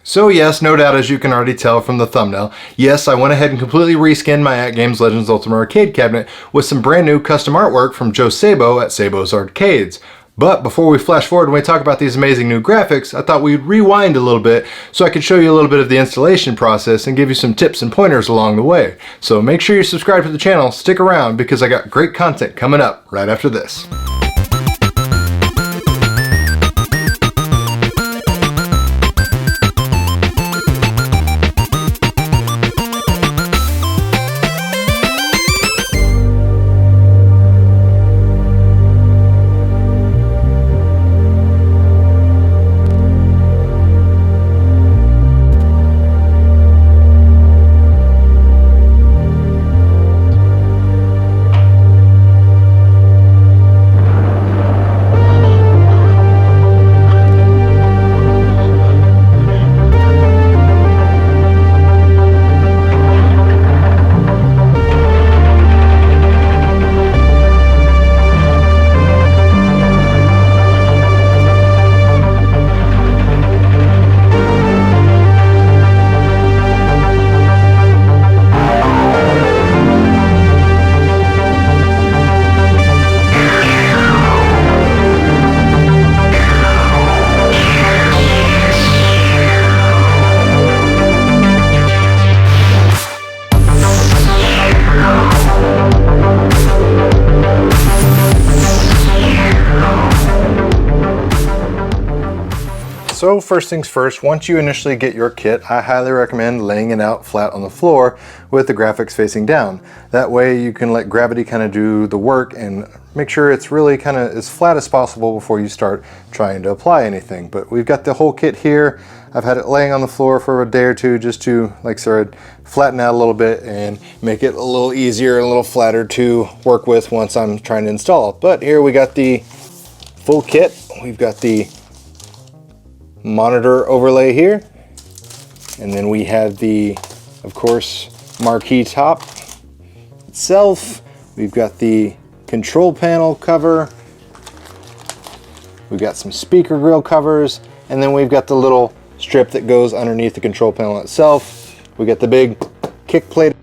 So yes, no doubt, as you can already tell from the thumbnail, yes, I went ahead and completely reskinned my AtGames Legends Ultimate Arcade cabinet with some brand new custom artwork from Joe Sabo at Sabo's Arcades. But before we flash forward and we talk about these amazing new graphics, I thought we'd rewind a little bit so I could show you a little bit of the installation process and give you some tips and pointers along the way. So make sure you subscribe to the channel, stick around, because I got great content coming up right after this. So first things first, once you initially get your kit, I highly recommend laying it out flat on the floor with the graphics facing down. That way you can let gravity kind of do the work and make sure it's really kind of as flat as possible before you start trying to apply anything. But we've got the whole kit here. I've had it laying on the floor for a day or two just to, like I said, flatten out a little bit and make it a little easier and a little flatter to work with once I'm trying to install. But here we got the full kit. We've got the monitor overlay here, and then we have the, of course, Marquee top itself. We've got the control panel cover, we've got some speaker grill covers, and then we've got the little strip that goes underneath the control panel itself. We got the big kick plate,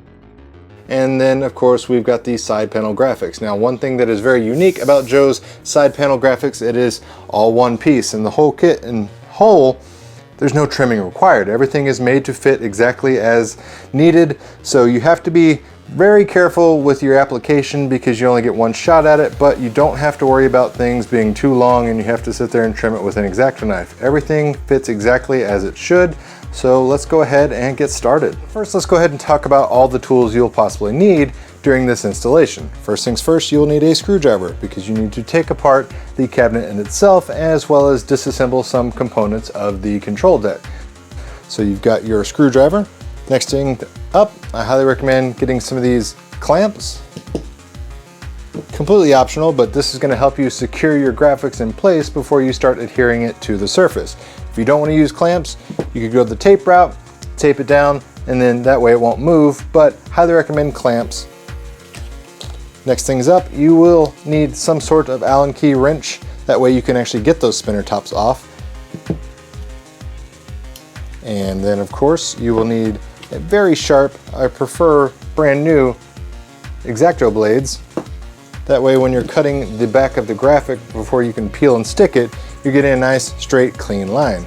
and then of course we've got the side panel graphics. Now, one thing that is very unique about Joe's side panel graphics, it is all one piece, and the whole kit and whole, there's no trimming required. Everything is made to fit exactly as needed, so you have to be very careful with your application because you only get one shot at it, but you don't have to worry about things being too long and you have to sit there and trim it with an X-Acto knife. Everything fits exactly as it should, so let's go ahead and get started. First, let's go ahead and talk about all the tools you'll possibly need during this installation. First things first, you'll need a screwdriver because you need to take apart the cabinet in itself as well as disassemble some components of the control deck. So you've got your screwdriver. Next thing up, I highly recommend getting some of these clamps. Completely optional, but this is going to help you secure your graphics in place before you start adhering it to the surface. If you don't want to use clamps, you could go the tape route, tape it down, and then that way it won't move, but highly recommend clamps. Next things up, you will need some sort of Allen key wrench. That way you can actually get those spinner tops off. And then of course you will need a very sharp, I prefer brand new X-Acto blades. That way when you're cutting the back of the graphic before you can peel and stick it, you're getting a nice straight clean line.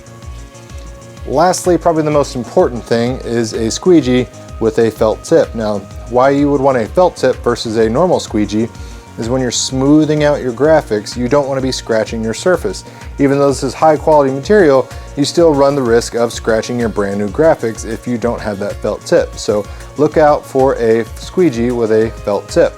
Lastly, probably the most important thing is a squeegee with a felt tip. Now, why you would want a felt tip versus a normal squeegee is when you're smoothing out your graphics, you don't want to be scratching your surface. Even though this is high quality material, you still run the risk of scratching your brand new graphics if you don't have that felt tip. So look out for a squeegee with a felt tip.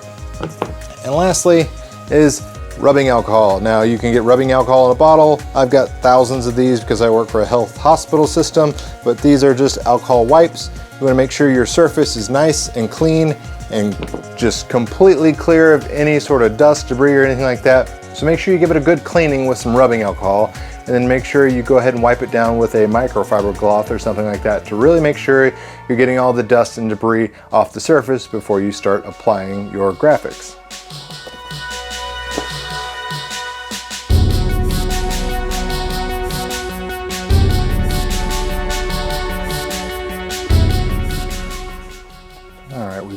And lastly is rubbing alcohol. Now, you can get rubbing alcohol in a bottle. I've got thousands of these because I work for a health hospital system, but these are just alcohol wipes. You want to make sure your surface is nice and clean and just completely clear of any sort of dust, debris, or anything like that. So make sure you give it a good cleaning with some rubbing alcohol, and then make sure you go ahead and wipe it down with a microfiber cloth or something like that to really make sure you're getting all the dust and debris off the surface before you start applying your graphics.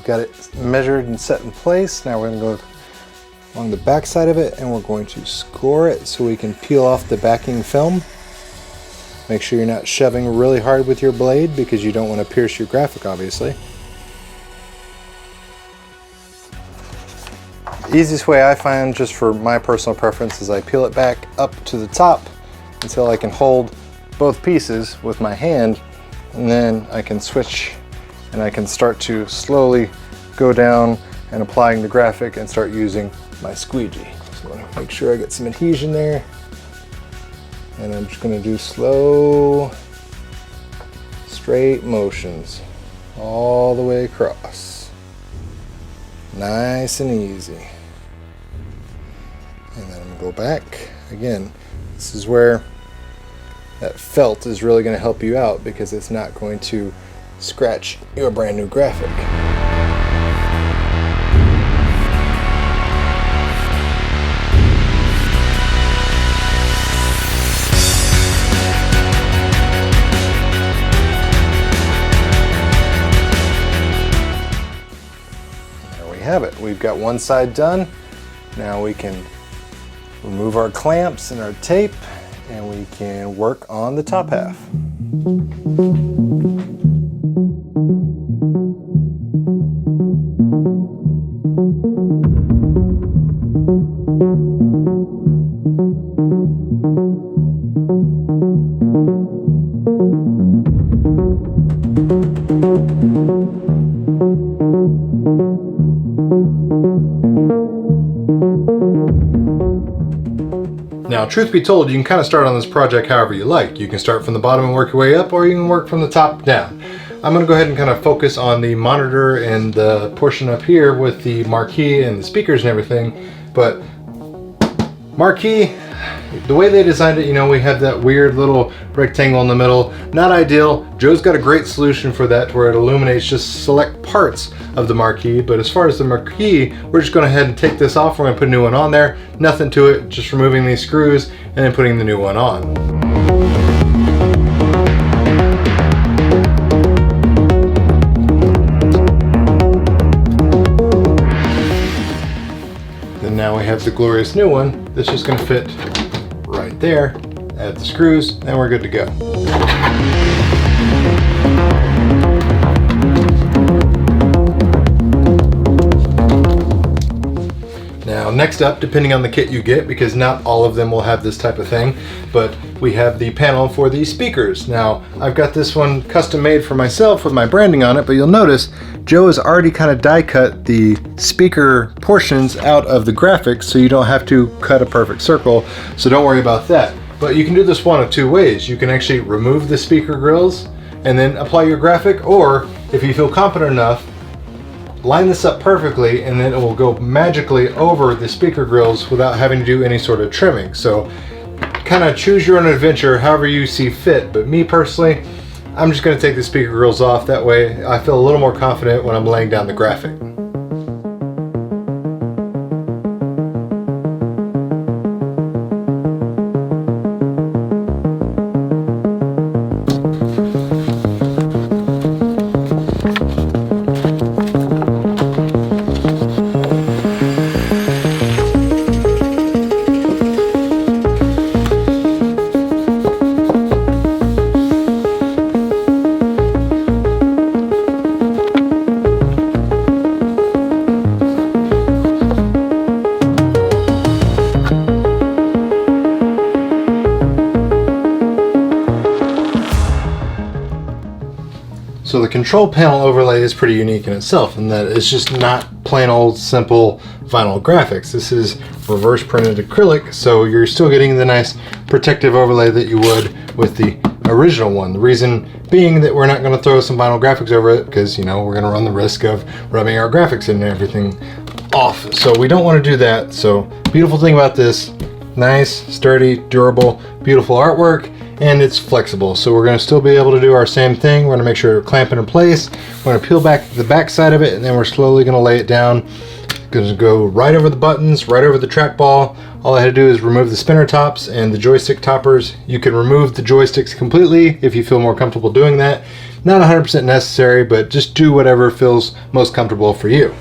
we've got it measured and set in place. Now we're going to go along the back side of it and we're going to score it so we can peel off the backing film. Make sure you're not shoving really hard with your blade because you don't want to pierce your graphic, obviously. The easiest way I find, just for my personal preference, is I peel it back up to the top until I can hold both pieces with my hand, and then I can switch and I can start to slowly go down and applying the graphic and start using my squeegee. So I want to make sure I get some adhesion there. And I'm just going to do slow, straight motions all the way across. Nice and easy. And then I'm going to go back. Again, this is where that felt is really going to help you out because it's not going to scratch your brand new graphic. Have it. We've got one side done. Now we can remove our clamps and our tape and we can work on the top half. Now, truth be told, you can kind of start on this project however you like. You can start from the bottom and work your way up, or you can work from the top down. I'm going to go ahead and kind of focus on the monitor and the portion up here with the marquee and the speakers and everything. But Marquee, the way they designed it, you know, we have that weird little rectangle in the middle. Not ideal. Joe's got a great solution for that where it illuminates just select parts of the marquee. But as far as the marquee, we're just going to go ahead and take this off. We're going to put a new one on there. Nothing to it, just removing these screws and then putting the new one on. Then now we have the glorious new one that's just going to fit right there. Add the screws and we're good to go. Now next up, depending on the kit you get, because not all of them will have this type of thing, but we have the panel for the speakers. Now I've got this one custom made for myself with my branding on it, but you'll notice Joe has already kind of die cut the speaker portions out of the graphics so you don't have to cut a perfect circle, so don't worry about that. But you can do this one of two ways. You can actually remove the speaker grills and then apply your graphic, or if you feel confident enough, line this up perfectly and then it will go magically over the speaker grills without having to do any sort of trimming. So kind of choose your own adventure however you see fit, but me personally, I'm just going to take the speaker grills off. That way I feel a little more confident when I'm laying down the graphic. So the control panel overlay is pretty unique in itself in that it's just not plain old simple vinyl graphics. This is reverse printed acrylic, so you're still getting the nice protective overlay that you would with the original one. The reason being that we're not going to throw some vinyl graphics over it because, you know, we're going to run the risk of rubbing our graphics and everything off. So we don't want to do that. So beautiful thing about this, nice, sturdy, durable, beautiful artwork. And it's flexible, so we're going to still be able to do our same thing. We're going to make sure to clamp it in place. We're going to peel back the back side of it, and then we're slowly going to lay it down. Going to go right over the buttons, right over the trackball, All I had to do is remove the spinner tops and the joystick toppers. You can remove the joysticks completely if you feel more comfortable doing that. Not 100% necessary, but just do whatever feels most comfortable for you.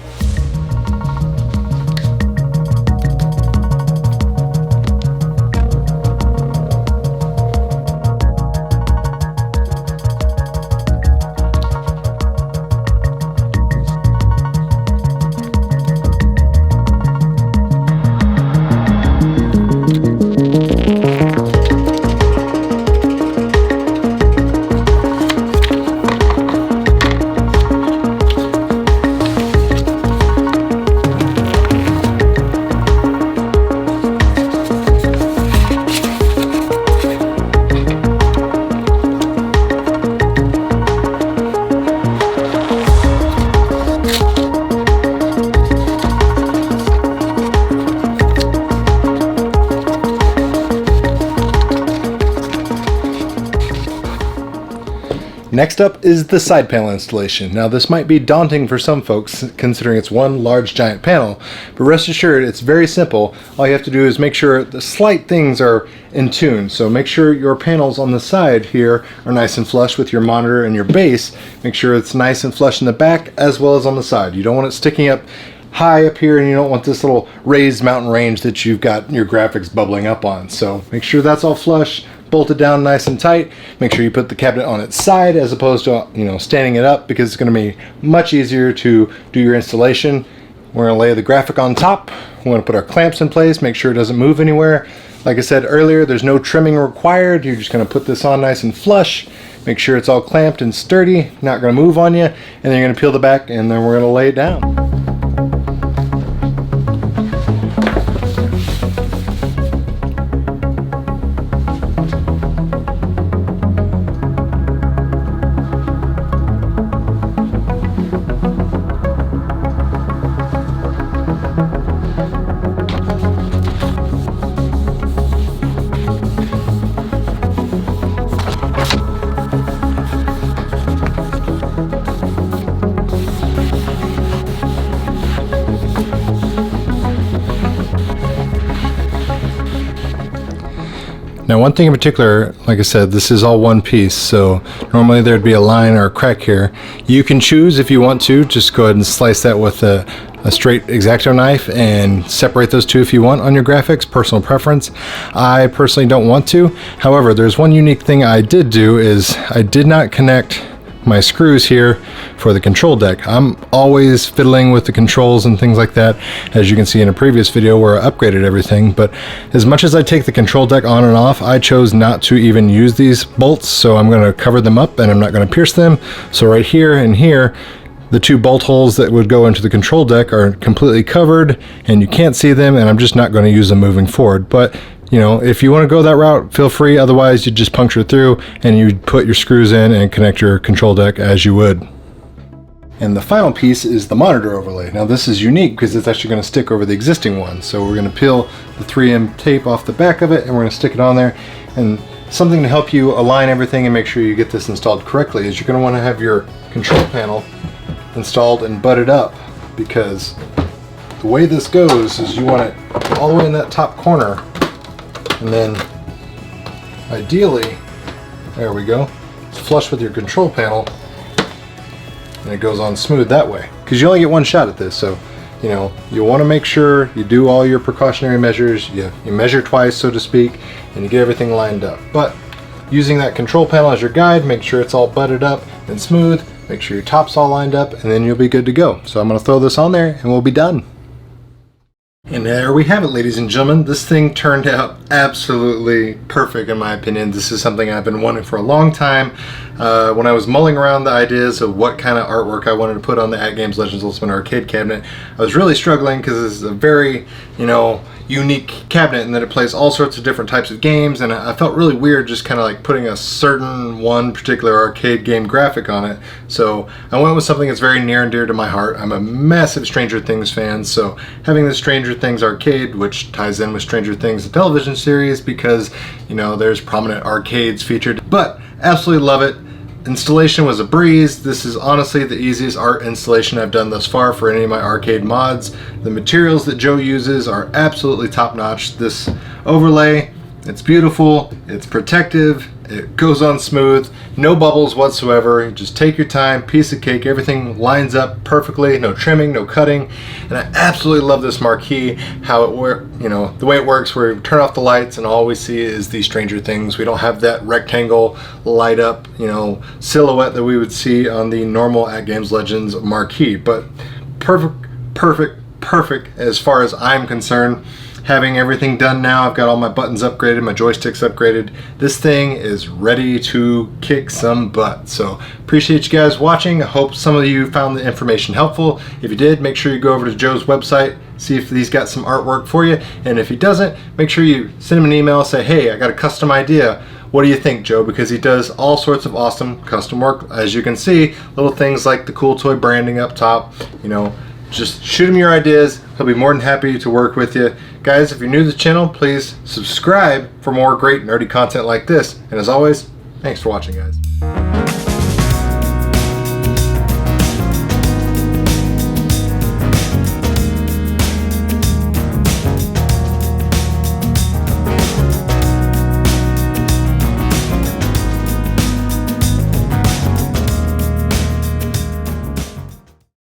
Next up is the side panel installation. Now this might be daunting for some folks considering it's one large giant panel, but rest assured it's very simple. All you have to do is make sure the slight things are in tune. So make sure your panels on the side here are nice and flush with your monitor and your base. Make sure it's nice and flush in the back as well as on the side. You don't want it sticking up high up here, and you don't want this little raised mountain range that you've got your graphics bubbling up on. So make sure that's all flush, bolted down nice and tight. Make sure you put the cabinet on its side as opposed to, standing it up, because it's going to be much easier to do your installation. We're going to lay the graphic on top. We're going to put our clamps in place, make sure it doesn't move anywhere. Like I said earlier, there's no trimming required. You're just going to put this on nice and flush. Make sure it's all clamped and sturdy, not going to move on you, and then you're going to peel the back, and then we're going to lay it down. Now one thing in particular, like I said, this is all one piece, so normally there'd be a line or a crack here. You can choose if you want to, just go ahead and slice that with a straight X-Acto knife and separate those two if you want on your graphics, personal preference. I personally don't want to. However, there's one unique thing I did do is I did not connect my screws here for the control deck. I'm always fiddling with the controls and things like that, as you can see in a previous video where I upgraded everything, but as much as I take the control deck on and off, I chose not to even use these bolts, so I'm going to cover them up and I'm not going to pierce them. So right here and here, the two bolt holes that would go into the control deck are completely covered and you can't see them, and I'm just not going to use them moving forward. But if you want to go that route, feel free. Otherwise, you just puncture through and you put your screws in and connect your control deck as you would. And the final piece is the monitor overlay. Now this is unique because it's actually going to stick over the existing one. So we're going to peel the 3M tape off the back of it and we're going to stick it on there. And something to help you align everything and make sure you get this installed correctly is you're going to want to have your control panel installed and butted up, because the way this goes is you want it all the way in that top corner. And then ideally, there we go, it's flush with your control panel and it goes on smooth that way, because you only get one shot at this. So you want to make sure you do all your precautionary measures, you measure twice, so to speak, and you get everything lined up. But using that control panel as your guide, make sure it's all butted up and smooth, make sure your top's all lined up, and then you'll be good to go. So I'm going to throw this on there and we'll be done. And there we have it, ladies and gentlemen. This thing turned out absolutely perfect in my opinion. This is something I've been wanting for a long time. When I was mulling around the ideas of what kind of artwork I wanted to put on the AtGames Legends Ultimate Arcade cabinet, I was really struggling because this is a very, unique cabinet in that it plays all sorts of different types of games, and I felt really weird just kind of like putting a certain one particular arcade game graphic on it. So I went with something that's very near and dear to my heart. I'm a massive Stranger Things fan, so having the Stranger Things arcade, which ties in with Stranger Things, the television series, because there's prominent arcades featured, but absolutely love it. Installation was a breeze. This is honestly the easiest art installation I've done thus far for any of my arcade mods. The materials that Joe uses are absolutely top-notch. This overlay, it's beautiful, it's protective, it goes on smooth, no bubbles whatsoever. You just take your time, piece of cake, everything lines up perfectly, no trimming, no cutting. And I absolutely love this marquee, how it works, you know, the way it works where we turn off the lights and all we see is the Stranger Things. We don't have that rectangle light up, you know, silhouette that we would see on the normal AtGames Legends marquee. But perfect as far as I'm concerned. Having everything done now, I've got all my buttons upgraded, my joysticks upgraded. This thing is ready to kick some butt. So appreciate you guys watching. I hope some of you found the information helpful. If you did, make sure you go over to Joe's website, see if he's got some artwork for you. And if he doesn't, make sure you send him an email, say, hey, I got a custom idea. What do you think, Joe? Because he does all sorts of awesome custom work. As you can see, little things like the COOLTOY branding up top, you know, just shoot him your ideas. He'll be more than happy to work with you. Guys, if you're new to the channel, please subscribe for more great nerdy content like this. And as always, thanks for watching, guys.